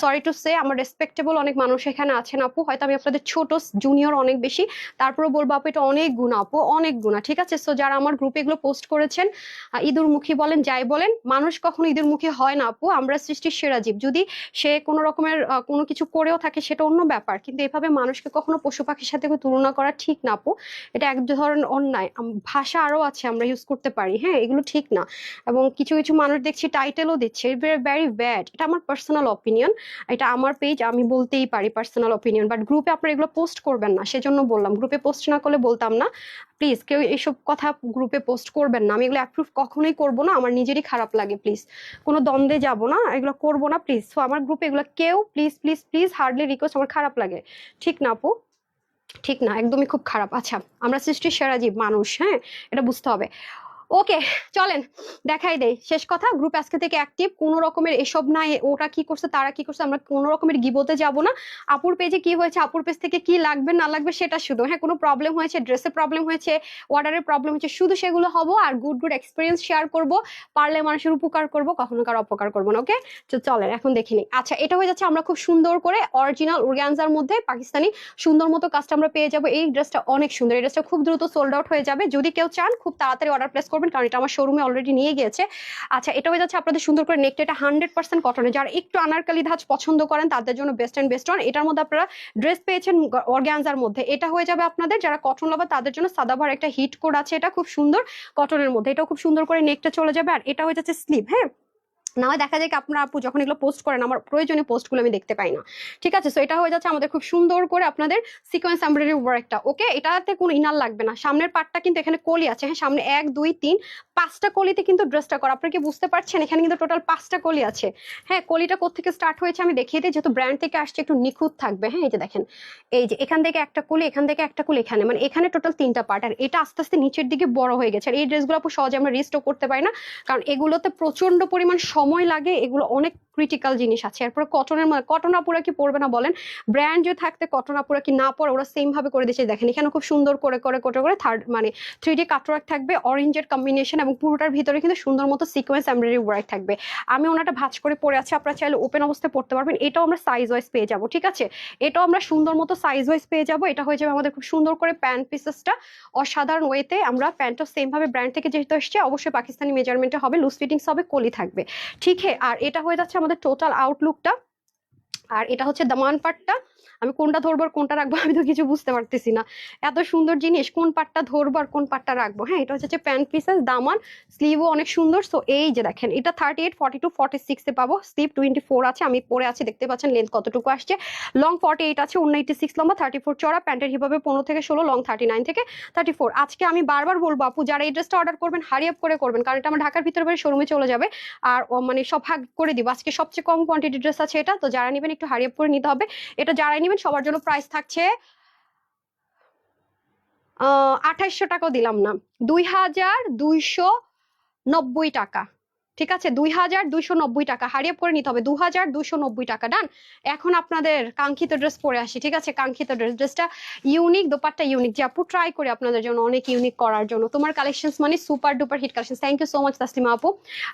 সরি টু সে, আমার রেসপেক্টেবল অনেক মানুষ এখানে আছেন আপু, হয়তো আমি আপনাদের ছোট জুনিয়র অনেক বেশি, তারপরে বলবো আপু এটা অনেক গুণা আপু, অনেক গুণা, ঠিক আছে? সো যারা আমার গ্রুপে এগুলো পোস্ট করেছেন, ইঁদুরমুখী বলেন যাই বলেন, মানুষ কখনো ইঁদুরমুখী হয় না আপু, আমরা সৃষ্টির সেরা জীব। যদি সে কোনো রকমের কোনো কিছু করেও থাকে সেটা অন্য ব্যাপার, কিন্তু এভাবে মানুষকে কখনো পশু পাখির সাথে তুলনা করা ঠিক না আপু, এটা এক ধরনের অন্যায়। ভাষা আরো আছে আমরা ইউজ করতে পারি, হ্যাঁ এগুলো ঠিক না। এবং কিছু কিছু মানুষ দেখছি টাইটেলও দিচ্ছে, ভেরি ব্যাড। এটা আমার পার্সোনাল অপিনিয়ন, এটা আমার পেজ, আমি বলতেই পারি পার্সোনাল অপিনিয়ন। বাট গ্রুপে আপনারা এগুলো পোস্ট করবেন না, সেজন্য বললাম। গ্রুপে পোস্ট না করলে বলতাম না, প্লিজ কেউ এইসব কথা গ্রুপে পোস্ট করবেন না, আমি এগুলো অ্যাপ্রুভ কখনোই করবো না, আমার নিজেরই খারাপ লাগে। প্লিজ কোনো দ্বন্দ্বে যাব না, এগুলো করবো না প্লিজ। তো আমার গ্রুপে এগুলো কেউ please please please, hardly request, আমার খারাপ লাগে, ঠিক না আপু? ঠিক না, একদমই খুব খারাপ। আচ্ছা, আমরা সৃষ্টির সেরা জীব মানুষ, হ্যাঁ এটা বুঝতে হবে। ওকে, চলেন দেখাই দেই। শেষ কথা, গ্রুপ আজকে থেকে অ্যাক্টিভ, কোনো রকমের এসব নাই ওটা কি করছে তারা কি করছে, আমরা কোনো রকমের গিবতে যাব না। আপুর পেজে কি হয়েছে, আপুর পেজ থেকে কি লাগবে না লাগবে সেটা শুধু, হ্যাঁ কোনো প্রবলেম হয়েছে, ড্রেসে প্রবলেম হয়েছে, অর্ডারের প্রবলেম হয়েছে, শুধু সেগুলো হবো আর গুড গুড এক্সপিরিয়েন্স শেয়ার করব, পারলে মানুষের উপকার করব, কখনো কারো অপকার করবো না। ওকে, তো চলেন এখন দেখে নিই। আচ্ছা, এটা হয়ে যাচ্ছে আমরা খুব সুন্দর করে অরিজিনাল অর্গানজার মধ্যে পাকিস্তানি সুন্দর মতো কাজটা আমরা পেয়ে যাবো। এই ড্রেসটা অনেক সুন্দর, এই ড্রেসটা খুব দ্রুত সোল্ড আউট হয়ে যাবে। যদি কেউ চান খুব তাড়াতাড়ি অর্ডার প্লেস করবেন, কারণ এটা আমার শোরুমে অলরেডি নিয়ে গিয়েছে। আচ্ছা, এটা হয়ে যাচ্ছে আপনাদের সুন্দর করে নেকটা, এটা 100% কটনের, যারা একটু আনারকালি ধাঁচ পছন্দ করেন তাদের জন্য বেস্ট এন্ড বেস্ট। এটার মধ্যে আপনারা ড্রেস পেয়েছেন অর্গানজার মধ্যে, এটা হয়ে যাবে আপনাদের যারা কটন লাভার তাদের জন্য সাদাভার একটা হিট কোড আছে, এটা খুব সুন্দর কটনের মধ্যে, এটা খুব সুন্দর করে নেকটা চলে যাবে। আর এটা হয়ে যাচ্ছে স্লিভ, হ্যাঁ না হয় দেখা যায় কি আপনারা আপু যখন এগুলো পোস্ট করেন আমার প্রয়োজনীয় পোস্টগুলো আমি দেখতে পাই না, ঠিক আছে। সো এটা হয়ে যাচ্ছে আমাদের খুব সুন্দর করে আপনাদের সিকোয়েন্স এমব্রয়ডারি ওয়ার্কটা। ওকে, এটাতে কোনো ইনার লাগবে না, সামনের পার্টটা কিন্তু এখানে কলি আছে, হ্যাঁ সামনে 1 2 3 5টা কলিতে কিন্তু ড্রেসটা করা, আপনারা কি বুঝতে পারছেন, এখানে কিন্তু টোটাল 5টা কলি আছে। হ্যাঁ, কলিটা কোত্থেকে স্টার্ট হয়েছে আমি দেখিয়ে দিই, যেহেতু ব্র্যান্ড থেকে আসছে একটু নিখুঁত থাকবে। হ্যাঁ, এই যে দেখেন, এই যে এখান থেকে একটা কলি, এখান থেকে একটা কলি, এখানে মানে এখানে টোটাল 3টা পার্ট, আর এটা আস্তে আস্তে নিচের দিকে বড় হয়ে গেছে। আর এই ড্রেসগুলো আপু সহজে আমরা রিস্টক করতে পারি না, কারণ এগুলোতে প্রচন্ড পরিমাণ সময় লাগে, এগুলো অনেক ক্রিটিক্যাল জিনিস আছে। এরপরে কটনের মধ্যে কটন আপুরা কি পরবে না বলেন, ব্র্যান্ড যদি থাকতে কটন আপুরা কি না পরে, ওরা সেম ভাবে করে দিয়েছে। দেখেন এখানে খুব সুন্দর করে করে করে করে থার্ড মানে 3D কাটওয়ার্ক থাকবে, অরেঞ্জের কম্বিনেশন, এবং পুরোটার ভিতরে কিন্তু সুন্দর মতো সিকোয়েন্স এমব্রয়ডারি ওয়ার্ক থাকবে। আমি ওনাটা ভাঁজ করে পরে আছি, আপনারা চাইলে ওপেন অবস্থায় পড়তে পারবেন। এটাও আমরা সাইজ ওয়াইজ পেয়ে যাবো, ঠিক আছে, এটাও আমরা সুন্দর মতো সাইজ ওয়াইজ পেয়ে যাবো। এটা হয়ে যাবে আমাদের খুব সুন্দর করে প্যান্ট পিসেসটা অসাধারণ ওয়েতে, আমরা প্যান্টও সেম ভাবে ব্র্যান্ড থেকে যেহেতু এসছে অবশ্যই পাকিস্তানি মেজারমেন্টে হবে, লুজ ফিটিংস হবে, কলি থাকবে, ঠিক আছে। আর এটা হয়ে যাচ্ছে আমাদের টোটাল আউটলুকটা। আর এটা হচ্ছে দামান পাটটা, আমি কোনটা ধরবো আর কোনটা রাখবো আমি তো কিছু বুঝতে পারতেছি না, এত সুন্দর জিনিস কোন পাটটা ধরবো আর কোন পাটটা রাখবো। হ্যাঁ, এটা হচ্ছে প্যান্ট পিসেস, দামান, স্লিভও অনেক সুন্দর। সো এই যে দেখেন, এটা 38 42 46 এ পাবো, স্লিভ 24 আছে, আমি পরে আছি দেখতে পাচ্ছেন লেন্থ কতটুকু আসছে, লং 48 আছে, 196 লম্বা, 34 চড়া, প্যান্টের হিভাবে 15 থেকে 16, লং 39 থেকে 34। আজকে আমি বারবার বলবো আপু যারা এই ড্রেসটা অর্ডার করবেন হারি আপ করে করবেন, কারণ এটা আমার ঢাকার ভিতরে বাইরে শোরুমে চলে যাবে, আর মানে সব ভাগ করে দিব। আজকে সবচেয়ে কম কোয়ান্টিটি ড্রেস আছে এটা, তো যারা নেবেন একটু হারি আপ করে নিতে হবে। এটা যারাই নেবেন সবার জন্য প্রাইস থাকছে 2800 টাকাও দিলাম না, 2290 টাকা, ঠিক আছে, 2290 টাকা হারিয়ে করে নিতে হবে, 2290 টাকা। ডান। এখন আপনাদের কাঙ্ক্ষিত ড্রেস পরে আসি, ঠিক আছে, কাঙ্ক্ষিত ড্রেসটা ইউনিক, দোপাট্টা ইউনিক, যে আপু ট্রাই করে আপনাদের জন্য অনেক ইউনিক করার জন্য। তোমার কালেকশন মানে super duper hit collection, thank you so much Taslima আপু।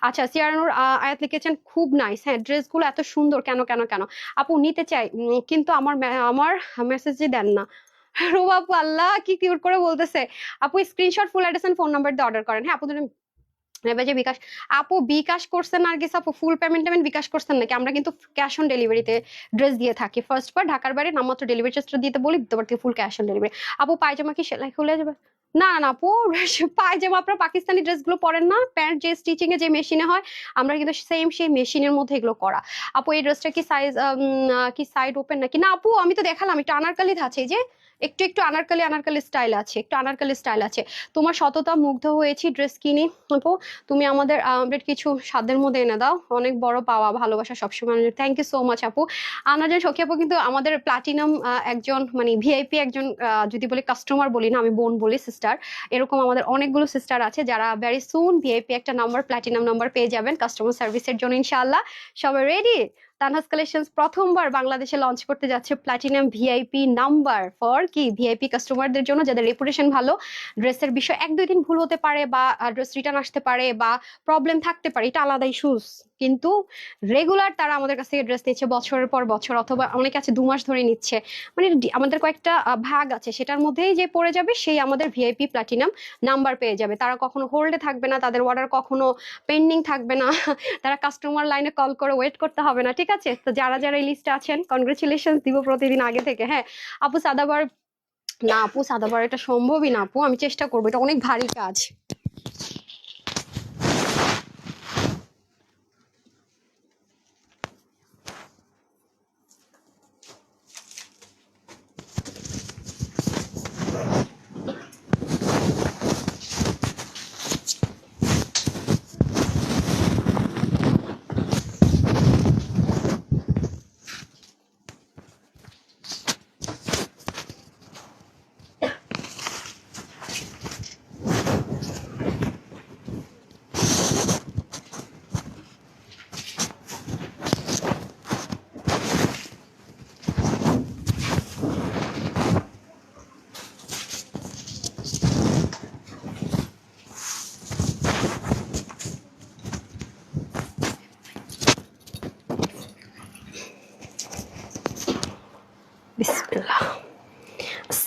আচ্ছা, সিয়ারানুর আয়াত লিখেছেন খুব নাইস, হ্যাঁ ড্রেসগুলো এত সুন্দর, কেন কেন কেন আপু নিতে চাই, কিন্তু আমার আমার মেসেজই দেন না। রুবা আপু, আল্লাহ কি কিউট করে বলতেছে। আপু screenshot, full address and phone number দিয়ে অর্ডার করেন। হ্যাঁ আপু, এবার যে বিকাশ, আপু বিকাশ করছেন নার্গিস আপু, ফুল পেমেন্ট বিকাশ করছেন নাকি? আমরা কিন্তু ক্যাশ অন ডেলিভারিতে ড্রেস দিয়ে থাকি, ফার্স্ট বার ঢাকার বাইরে নামমাত্র ডেলিভারি চার্জটা দিতে বলি, তোমার থেকে ফুল ক্যাশ অন ডেলিভারি। আপু পায়জামা কি সেলাই খুলে যাবে? না না না আপু, পায়জামা আপনারা পাকিস্তানি ড্রেসগুলো পরেন না, প্যান্ট যে স্টিচিং এ যে মেশিনে হয় আমরা কিন্তু সেম সেই মেশিনের মধ্যে এগুলো করা। আপু এই ড্রেসটা কি সাইজ কি সাইড ওপেন নাকি? না আপু, আমি তো দেখালাম একটু আনারকালি আছে, এই যে একটু একটু আনারকালি আনারকালি স্টাইল আছে, একটু আনারকালি স্টাইল আছে। তোমার সততা মুগ্ধ হয়েছি, ড্রেস কিনি আপু, তুমি আমাদের আপডেট কিছু সাধ্যের মধ্যে এনে দাও, অনেক বড় পাওয়া, ভালোবাসা সবসময়। থ্যাংক ইউ সো মাচ আপু। আনারজান সখী আপু কিন্তু আমাদের প্লাটিনাম একজন মানে ভিআইপি একজন, যদি বলি কাস্টমার বলি না, আমি বোন বলি, সিস্টার, এরকম আমাদের অনেকগুলো সিস্টার আছে যারা ভেরি সুন ভিআইপি একটা নাম্বার, প্লাটিনাম নাম্বার পেয়ে যাবেন কাস্টমার সার্ভিসের জন্য ইনশাআল্লাহ। সবাই রেডি? তানহাস কালেকশনস প্রথমবার বাংলাদেশে লঞ্চ করতে যাচ্ছে প্লাটিনাম ভিআইপি নাম্বার ফর কি ভিআইপি কাস্টমারদের জন্য, যাদের রেপুটেশন ভালো, ড্রেসের বিষয় 1 2 দিন ভুল হতে পারে বা ড্রেস রিটার্ন আসতে পারে বা প্রবলেম থাকতে পারে, এটা আলাদা ইস্যুস, কিন্তু রেগুলার তারা আমাদের কাছ থেকে ড্রেস নিচ্ছে বছরের পর বছর, অথবা অনেক আছে 2 মাস ধরে নিচ্ছে, মানে আমাদের কয়েকটা ভাগ আছে, সেটার মধ্যেই যে পড়ে যাবে সেই আমাদের ভিআইপি প্লাটিনাম নাম্বার পেয়ে যাবে। তারা কখনো হোল্ডে থাকবে না, তাদের অর্ডার কখনো পেন্ডিং থাকবে না, তারা কাস্টমার লাইনে কল করে ওয়েট করতে হবে না, ঠিক আছে। তো যারা যারা এই লিস্টে আছেন কনগ্রেচুলেশন দিব প্রতিদিন আগে থেকে। হ্যাঁ আপু সাদাবার, না আপু সাদাবার এটা সম্ভবই না আপু, আমি চেষ্টা করবো, এটা অনেক ভারী কাজ।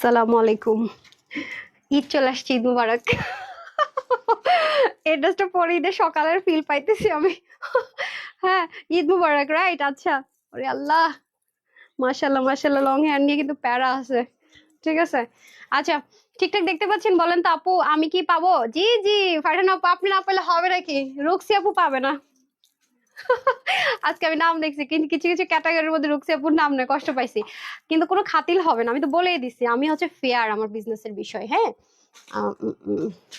আসসালামু আলাইকুম। ঈদ চলে আসছে, ঈদ মুবারক। এই ড্রেসটা পরে ঈদের সকালের ফিল পাইতেছি আমি। হ্যাঁ, ঈদ মুবারক, রাইট? আচ্ছা। ওরে আল্লাহ, মাশাল্লাহ মাশাল্লাহ, লং হেয়ার নিয়ে কিন্তু প্যারা আছে। ঠিক আছে, আচ্ছা। ঠিকঠাক দেখতে পাচ্ছেন বলেন তো আপু, আমি কি পাবো? জি জি, ফারহান আপু, আপনি না পেলে হবে নাকি? রুকসি আপু পাবে না। আজকে আমি নাম দেখছি, কিন্তু কিছু কিছু ক্যাটাগরির মধ্যে রুকসি আপুর নাম নেই, কষ্ট পাইছি। কিন্তু কোনো খাতিল হবে না, আমি তো বলেই দিছি আমি হচ্ছে ফেয়ার আমার বিজনেসের বিষয়। হ্যাঁ,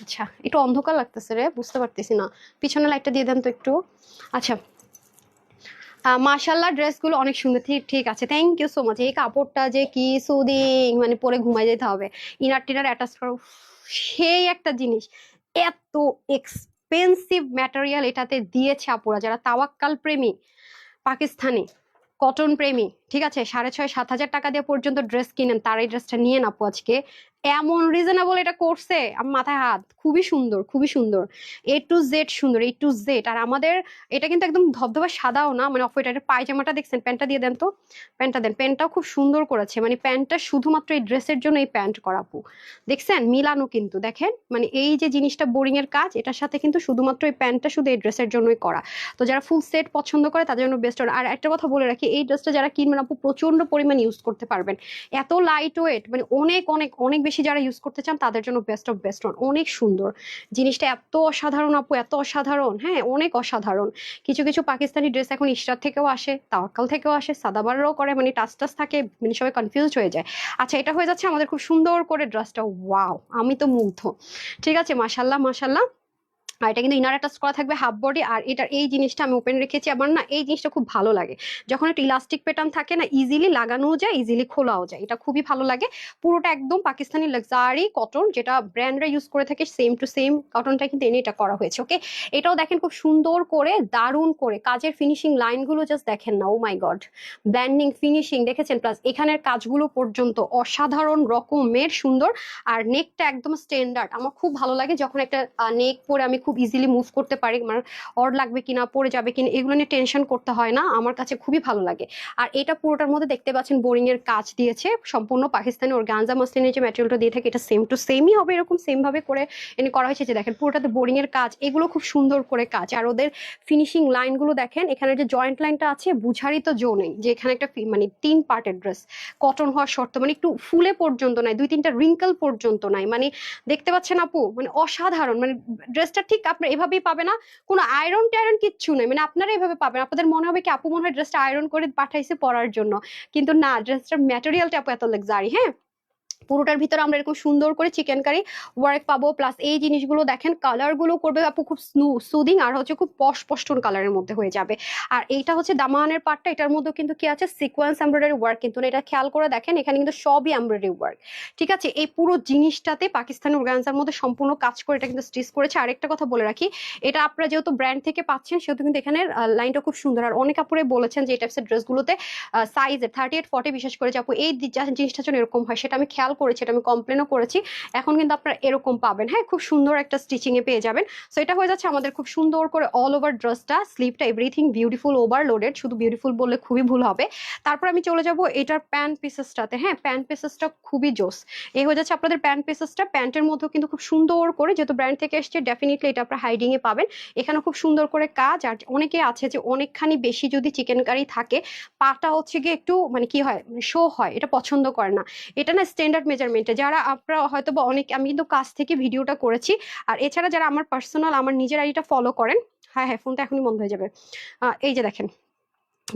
আচ্ছা, একটু অন্ধকার লাগতেছে রে, বুঝতে পারতেছি না। পিছনে লাইটটা দিয়ে দেন তো একটু। আচ্ছা, মাশাল্লাহ ড্রেসগুলো অনেক সুন্দর। ঠিক ঠিক আছে, থ্যাংক ইউ সো মাচ। এই কাপড়টা যে কি সুদিং, মানে পরে ঘুমাই যেতে হবে। ইনার টিনার অ্যাটাচ করো, সেই একটা জিনিস। এত এক্সপেন্সিভ ম্যাটেরিয়াল এটাতে দিয়েছে আপুরা, যারা তাওয়াক্কাল প্রেমী, পাকিস্তানি কটন প্রেমী, ঠিক আছে, 6,500-7,000 টাকা দিয়ে পর্যন্ত ড্রেস কিনেন, তার এই ড্রেসটা নিয়ে আপু আজকে এমন রিজনেবল এটা করছে, আমার মাথায় হাত। খুবই সুন্দর, খুবই সুন্দর, এ টু জেড সুন্দর, এ টু জেড। আর আমাদের এটা কিন্তু একদম ধবধবা সাদাও না, মানে অফ হোয়াইট। পায়জামাটা দেখছেন, প্যান্টটা দিয়ে দেন তো, প্যান্টটা দেন। প্যান্টটাও খুব সুন্দর করেছে, মানে প্যান্টটা শুধুমাত্র এই ড্রেসের জন্য এই প্যান্ট করা আপু। দেখছেন মিলানো কিন্তু, দেখেন মানে এই যে জিনিসটা বোরিং এর কাজ, এটার সাথে কিন্তু শুধুমাত্র এই প্যান্টটা শুধু এই ড্রেসের জন্যই করা। তো যারা ফুল সেট পছন্দ করে তাদের জন্য বেস্ট। আর একটা কথা বলে রাখি, এই ড্রেসটা যারা কিনবেন আপু প্রচন্ড পরিমাণ ইউজ করতে পারবেন। এত লাইট ওয়েট, মানে অনেক অনেক অনেক বেশি যারা ইউজ করতে চান তাদের জন্য বেস্ট অফ বেস্ট। অনেক সুন্দর জিনিসটা, এত অসাধারণ আপু, এত অসাধারণ, হ্যাঁ অনেক অসাধারণ। কিছু কিছু পাকিস্তানি ড্রেস এখন ইশরাত থেকেও আসে, তাওয়াক্কাল থেকেও আসে, সাদাবারও করে, মানে টাচ টাচ থাকে, মানে সবাই কনফিউজ হয়ে যায়। আচ্ছা, এটা হয়ে যাচ্ছে আমাদের খুব সুন্দর করে ড্রেসটা, ওয়াও, আমি তো মুগ্ধ। ঠিক আছে, মাশাল্লাহ মাশাল্লাহ। আর এটা কিন্তু ইনার অ্যাটাচ করা থাকবে, হাফ বডি। আর এটার এই জিনিসটা আমি ওপেন রেখেছি, আমার না এই জিনিসটা খুব ভালো লাগে, যখন একটা ইলাস্টিক প্যাটার্ন থাকে না, ইজিলি লাগানোও যায়, ইজিলি খোলাও যায়, এটা খুবই ভালো লাগে। পুরোটা একদম পাকিস্তানি লাক্সারি কটন, যেটা ব্র্যান্ডরা ইউজ করে থাকে, সেম টু সেম কটনটা কিন্তু এনে এটা করা হয়েছে। ওকে, এটাও দেখেন খুব সুন্দর করে, দারুণ করে কাজের ফিনিশিং লাইনগুলো জাস্ট দেখেন না, ও মাই গড, ব্ল্যান্ডিং ফিনিশিং দেখেছেন, প্লাস এখানের কাজগুলো পর্যন্ত অসাধারণ রকমের সুন্দর। আর নেকটা একদম স্ট্যান্ডার্ড, আমার খুব ভালো লাগে যখন একটা নেক পরে আমি খুব ইজিলি মুভ করতে পারি, আমার অড লাগবে কিনা, পরে যাবে কিনা, এগুলো নিয়ে টেনশন করতে হয় না, আমার কাছে খুবই ভালো লাগে। আর এটা পুরোটার মধ্যে দেখতে পাচ্ছেন বোরিং এর কাজ দিয়েছে, সম্পূর্ণ পাকিস্তানি অর্গানজা মসলিনের যে ম্যাটেরিয়ালটা দিয়ে থাকে, এটা সেম টু সেমই হবে, এরকম সেম ভাবে করে এনে করা হয়েছে। যে দেখেন পুরোটাতে বোরিং এর কাজ, এগুলো খুব সুন্দর করে কাজ। আর ওদের ফিনিশিং লাইনগুলো দেখেন, এখানে যে জয়েন্ট লাইনটা আছে, বুঝারই তো জো নেই যে এখানে একটা মানে 3 পার্টের ড্রেস, কটন হওয়ার শর্ত, মানে একটু ফুলে পর্যন্ত নাই, 2-3টা রিঙ্কল পর্যন্ত নাই, মানে দেখতে পাচ্ছেন আপু, মানে অসাধারণ। মানে ড্রেসটা ঠিক আপনার এভাবেই পাবে না, কোনো আয়রন টায়রন কিচ্ছু নেই, মানে আপনারা এভাবে পাবেন, আপনাদের মনে হবে কি আপু মনে হয় ড্রেসটা আয়রন করে পাঠাইছে পরার জন্য, কিন্তু না, ড্রেসটার ম্যাটেরিয়ালটা আপু এত লাক্সারি। হ্যাঁ, পুরোটার ভিতরে আমরা এরকম সুন্দর করে চিকেন কারি ওয়ার্ক পাবো, প্লাস এই জিনিসগুলো দেখেন, কালার গুলো করবে আপু খুব সুদিং, আর হচ্ছে খুব পশপস্টন কালারের মধ্যে হয়ে যাবে। আর এইটা হচ্ছে দামানের পার্টটা, এটার মধ্যে কিন্তু কি আছে, সিকোয়েন্স এমব্রয়ডারি ওয়ার্ক, কিন্তু না, এটা খেয়াল করে দেখেন, এখানে কিন্তু সবই এমব্রয়ডারি ওয়ার্ক। ঠিক আছে, এই পুরো জিনিসটাতে পাকিস্তানি অর্গানজার মধ্যে সম্পূর্ণ কাজ করে এটা কিন্তু স্টিচ করেছে। আরেকটা কথা বলে রাখি, এটা আপনারা যেহেতু ব্র্যান্ড থেকে পাচ্ছেন, সেহেতু কিন্তু এখানে লাইনটা খুব সুন্দর। আর অনেক আপুরে বলেছেন যে এই টাইপসের ড্রেসগুলোতে সাইজের 38-40 বিশেষ করে যে আপু এই জিনিসটা যেন এরকম হয়, সেটা আমি খেয়াল করেছি, এটা আমি কমপ্লেনও করেছি। এখন কিন্তু আপনারা এরকম পাবেন, হ্যাঁ, খুব সুন্দর একটা স্টিচিং এ পেয়ে যাবেন। সো এটা হয়ে যাচ্ছে আমাদের খুব সুন্দর করে অল ওভার ড্রেসটা, স্লিভটা এভরিথিং বিউটিফুল, ওভারলোডেড, শুধু বিউটিফুল বললে খুবই ভুল হবে। তারপর আমি চলে যাব এটার প্যান্ট পিসেসটাতে। হ্যাঁ, প্যান্ট পিসেসটা খুবই জোস। এই হয়ে যাচ্ছে আপনাদের প্যান্ট পিসেসটা, প্যান্টের মধ্যেও কিন্তু খুব সুন্দর করে, যেহেতু ব্র্যান্ড থেকে এসছে, ডেফিনেটলি এটা আপনারা হাইডিং এ পাবেন। এখানে খুব সুন্দর করে কাজ। আর অনেকে আছে যে অনেকখানি বেশি যদি চিকেন কারি থাকে, পাটা হচ্ছে গিয়ে একটু মানে কি হয়, শো হয়, এটা পছন্দ করে না। এটা না স্ট্যান্ডার্ড মেজারমেন্টে, যারা আপনারা হয়তো বা অনেক, আমি কিন্তু কাছ থেকে ভিডিওটা করেছি। আর এছাড়া যারা আমার পার্সোনাল, আমার নিজের আইডিটা ফলো করেন, হ্যাঁ হ্যাঁ, ফোনটা এখনই বন্ধ হয়ে যাবে। এই যে দেখেন,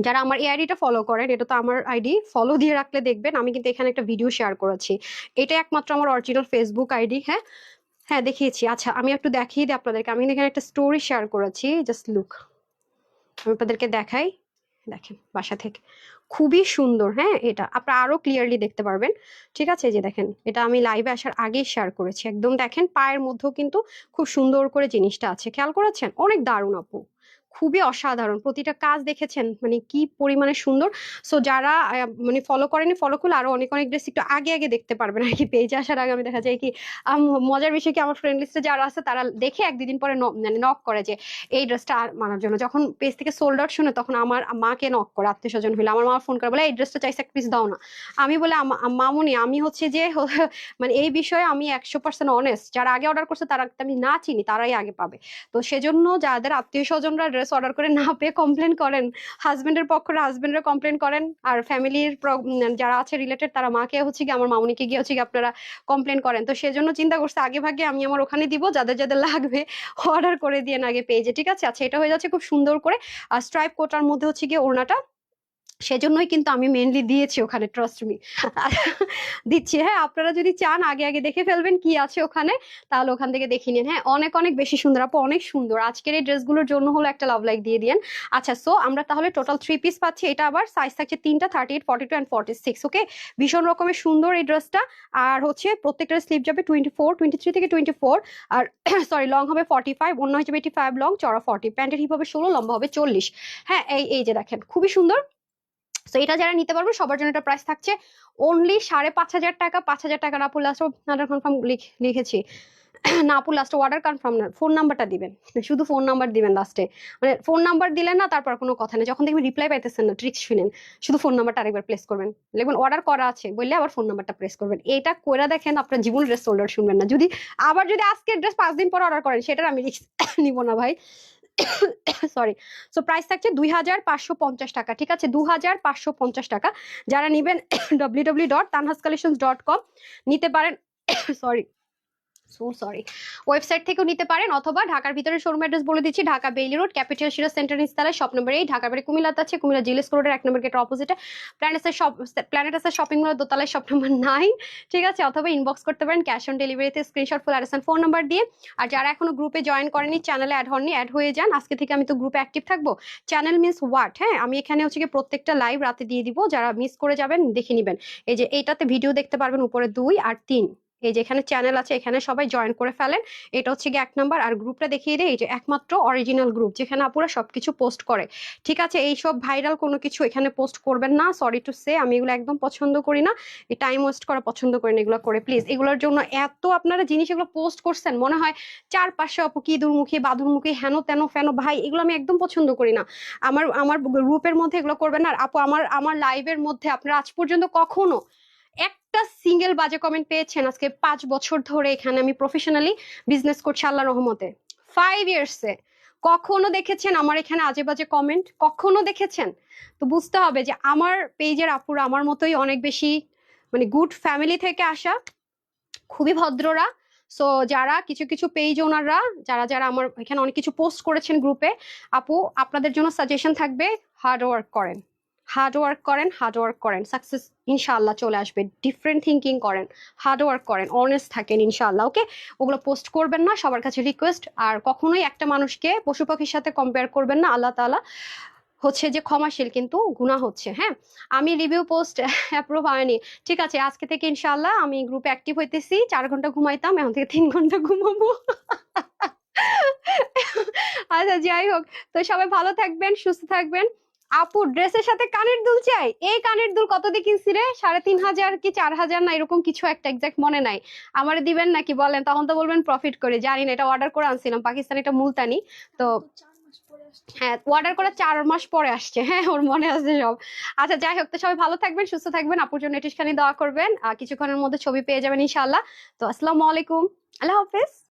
যারা আমার এই আইডিটা ফলো করেন, এটা তো আমার আইডি, ফলো দিয়ে রাখলে দেখবেন আমি কিন্তু এখানে একটা ভিডিও শেয়ার করেছি। এটা একমাত্র আমার অরিজিনাল ফেসবুক আইডি। হ্যাঁ হ্যাঁ, দেখিয়েছি। আচ্ছা, আমি একটু দেখিয়ে দিই আপনাদেরকে, আমি এখানে একটা স্টোরি শেয়ার করেছি, জাস্ট লুক, আমি আপনাদেরকে দেখাই। দেখেন বাসা থেকে, খুবই সুন্দর। হ্যাঁ, এটা আপনারা আরো ক্লিয়ারলি দেখতে পারবেন। ঠিক আছে, এই যে দেখেন, এটা আমি লাইভে আসার আগে শেয়ার করেছি, একদম দেখেন পায়ের মধ্যেও কিন্তু খুব সুন্দর করে জিনিসটা আছে, খেয়াল করেছেন, অনেক দারুণ আপু, খুবই অসাধারণ, প্রতিটা কাজ দেখেছেন মানে কি পরিমাণে সুন্দর। সো যারা মানে ফলো করেনি, ফলো করলে আরো অনেক অনেক ড্রেস একটু আগে আগে দেখতে পারবেন আর কি। পেজে আসার আগে আমি দেখা যায় কি মজার বিষয় কি, আমার ফ্রেন্ড লিস্টে যারা আছে তারা দেখে এক দুদিন পরে মানে নক করে যে এই ড্রেসটা মানার জন্য। যখন পেজ থেকে সোল্ড আউট শুনে তখন আমার মাকে নক করে, আত্মীয় স্বজন হইলে আমার মা ফোন করে বলে এই ড্রেসটা চাইছে এক পিস দাও না। আমি বলে মামুনি আমি হচ্ছে যে মানে এই বিষয়ে আমি 100% অনেস্ট, যারা আগে অর্ডার করছে তারা আমি না চিনি তারাই আগে পাবে। তো সেজন্য যাদের আত্মীয় স্বজনরা ড্রেস অর্ডার করে না পেয়ে কমপ্লেন করেন, হাজবেন্ডের পক্ষরা হাজবেন্ডরা কমপ্লেন করেন, আর ফ্যামিলির যারা আছে রিলেটেড তারা মাকে হচ্ছে কি আমার মামুনিকে গিয়ে হচ্ছে কি আপনারা কমপ্লেন করেন। তো সেজন্য চিন্তা করছে আগে ভাগে আমি আমার ওখানে দিব, যাদের যাদের লাগবে অর্ডার করে দিয়ে আগে পেজে, ঠিক আছে। আচ্ছা এটা হয়ে যাচ্ছে খুব সুন্দর করে স্ট্রাইপ কোটার মধ্যে হচ্ছে গিয়ে ওড়নাটা, সেজন্যই কিন্তু আমি মেনলি দিয়েছি ওখানে, ট্রাস্ট মি দিচ্ছি। হ্যাঁ আপনারা যদি চান আগে আগে দেখে ফেলবেন কি আছে ওখানে, তাহলে ওখান থেকে দেখে নিন। হ্যাঁ অনেক অনেক বেশি সুন্দর আপু, অনেক সুন্দর। আজকের এই ড্রেসগুলোর জন্য হলো একটা লাভ লাইক দিয়ে দিন। আচ্ছা সো আমরা তাহলে টোটাল 3 পিস পাচ্ছি, এটা আবার সাইজ থাকছে তিনটা, 38, 42 এন্ড 46। ওকে ভীষণ রকমের সুন্দর এই ড্রেসটা। আর হচ্ছে প্রত্যেকটা স্লিভ যাবে 24, 23 থেকে 24, আর সরি লং হবে 45, অন্য হয়ে যাবে 85 লং, চড়া 40, প্যান্টের হিপ হবে 16, লম্বা হবে 40। হ্যাঁ এই যে দেখেন খুবই সুন্দর। তো এটা যারা নিতে পারবে সবার জন্য এটা প্রাইস থাকছে অনলি 5,500 টাকা। 5,000 টাকা না পড়লে লাস্ট অর্ডার কনফার্ম লিখেছি না আপু, লাস্টে অর্ডার কনফার্ম না, ফোন নাম্বারটা দিবেন, শুধু ফোন নাম্বার দিবেন লাস্টে। মানে ফোন নাম্বার দিলেন না তারপর কোনো কথা নেই, যখন দেখবেন রিপ্লাই পাইতেছেন না ট্রিক্স শুনেন, শুধু ফোন নাম্বারটা আরেকবার প্লেস করবেন, লিখবেন অর্ডার করা আছে বললে আবার ফোন নাম্বারটা প্রেস করবেন। এটা করে দেখেন আপনার জীবন ড্রেস অর্ডার শুনবেন না। যদি আজকে ড্রেস 5 দিন পর অর্ডার করেন সেটার আমি রিস্ক নিব না ভাই, সরি। সো প্রাইস থাকছে 2,550 টাকা, ঠিক আছে 2,550 টাকা। যারা নিবেন www.tanhascollections.com নিতে পারেন, সরি সরি ওয়েবসাইট থেকেও নিতে পারেন, অথবা ঢাকার ভিতরে শোরুম অ্যাড্রেস বলে দিচ্ছি, ঢাকা বেইলি রোড ক্যাপিটাল শিরা সেন্টার নিস্তালায় শপ নম্বর 8, ঢাকার বাড়ি কুমিল্লাতে আছে, কুমিল্লা জিলেস রোডের 1 নম্বর গেটের অপোজিটে প্ল্যানেটাসের শপিং মল দোতলায় শপ নম্বর 9, ঠিক আছে। অথবা ইনবক্স করতে পারেন ক্যাশ অন ডেলিভারিতে screenshot full address phone number দিয়ে। আর যারা এখনো গ্রুপে জয়েন করেনি, চ্যানেলে অ্যাড হননি, অ্যাড হয়ে যান আজকে থেকে। আমি তো গ্রুপে অ্যাক্টিভ থাকবো। চ্যানেল মিন্স হোয়াট, হ্যাঁ আমি এখানে হচ্ছে কি প্রত্যেকটা লাইভ রাতে দিয়ে দিব, যারা মিস করে যাবেন দেখে নিবেন। এই যে এইটাতে ভিডিও দেখতে পারবেন উপরে 2 আর 3, এই যে এখানে চ্যানেল আছে, এখানে সবাই জয়েন করে ফেলেন। এটা হচ্ছে কি 1 নাম্বার। আর গ্রুপটা দেখিয়ে দেয়, এই যে একমাত্র অরিজিনাল গ্রুপ যেখানে আপুরা সবকিছু পোস্ট করে, ঠিক আছে। এইসব ভাইরাল কোনো কিছু এখানে পোস্ট করবেন না, সরি টু সে, আমি এগুলো একদম পছন্দ করি না, এই টাইম ওয়েস্ট করা পছন্দ করি না এগুলো করে। প্লিজ এগুলোর জন্য এত আপনারা জিনিস এগুলো পোস্ট করছেন, মনে হয় চারপাশে আপু কি দুর্মুখী বাদুরমুখী হেন তেন ফেন, ভাই এগুলো আমি একদম পছন্দ করি না। আমার গ্রুপের মধ্যে এগুলো করবেন না। আর আপু আমার লাইভের মধ্যে আপনারা আজ পর্যন্ত কখনো একটা সিঙ্গেল বাজে কমেন্ট পেয়েছেন? আজকে 5 বছর ধরে এখানে আমি প্রফেশনালি বিজনেস করছি আল্লাহর রহমতে, 5 ইয়ার্সে কখনো দেখেছেন আমার এখানে আজে বাজে কমেন্ট? কখনো দেখেছেন? তো বুঝতে হবে যে আমার পেজের আপুরা আমার মতোই অনেক বেশি মানে গুড ফ্যামিলি থেকে আসা, খুবই ভদ্ররা। সো যারা কিছু কিছু পেজ ওনাররা যারা যারা আমার এখানে অনেক কিছু পোস্ট করেছেন গ্রুপে, আপু আপনাদের জন্য সাজেশন থাকবে, হার্ড ওয়ার্ক করেন, হার্ড ওয়ার্ক করেন, হার্ড ওয়ার্ক করেন, সাকসেস ইনশাআল্লাহ চলে আসবে। ডিফারেন্ট থিঙ্কিং করেন, হার্ড ওয়ার্ক করেন, অনেস্ট থাকেন ইনশাআল্লাহ। ওকে ওগুলো পোস্ট করবেন না, সবার কাছে রিকোয়েস্ট। আর কখনোই একটা মানুষকে পশু পাখির সাথে কম্পেয়ার করবেন না, আল্লাহ তাআলা হচ্ছে যে ক্ষমাশীল কিন্তু গুনাহ হচ্ছে। হ্যাঁ আমি রিভিউ পোস্ট অ্যাপ্রুভ হয়নি, ঠিক আছে আজকে থেকে ইনশাআল্লাহ আমি গ্রুপে অ্যাক্টিভ হইতেছি। 4 ঘন্টা ঘুমাইতাম, এখন থেকে 3 ঘন্টা ঘুমাবো। আচ্ছা যাই হোক, তো সবাই ভালো থাকবেন, সুস্থ থাকবেন। আপু ড্রেসের সাথে কানের দুল চাই, এই কানের দুল কত দিয়ে কিনছি রে? 3,500 কি 4,000 না এরকম কিছু একটা, এক্সাক্ট মনে নাই। আমারে দিবেন নাকি বলেন? তখন তো বলবেন প্রফিট করে, জানি না, এটা অর্ডার করে আনছিলাম পাকিস্তানি, এটা মুলতানি। তো হ্যাঁ অর্ডার করা 4 মাস পরে আসছে, হ্যাঁ ওর মনে আছে সব। আচ্ছা যাই হোক, তো সবাই ভালো থাকবেন, সুস্থ থাকবেন, আপুর জন্য এটিসখানি দোয়া করবেন। কিছুক্ষণের মধ্যে ছবি পেয়ে যাবেন ইনশাআল্লাহ। তো আসসালামু আলাইকুম, আল্লাহ হাফেজ।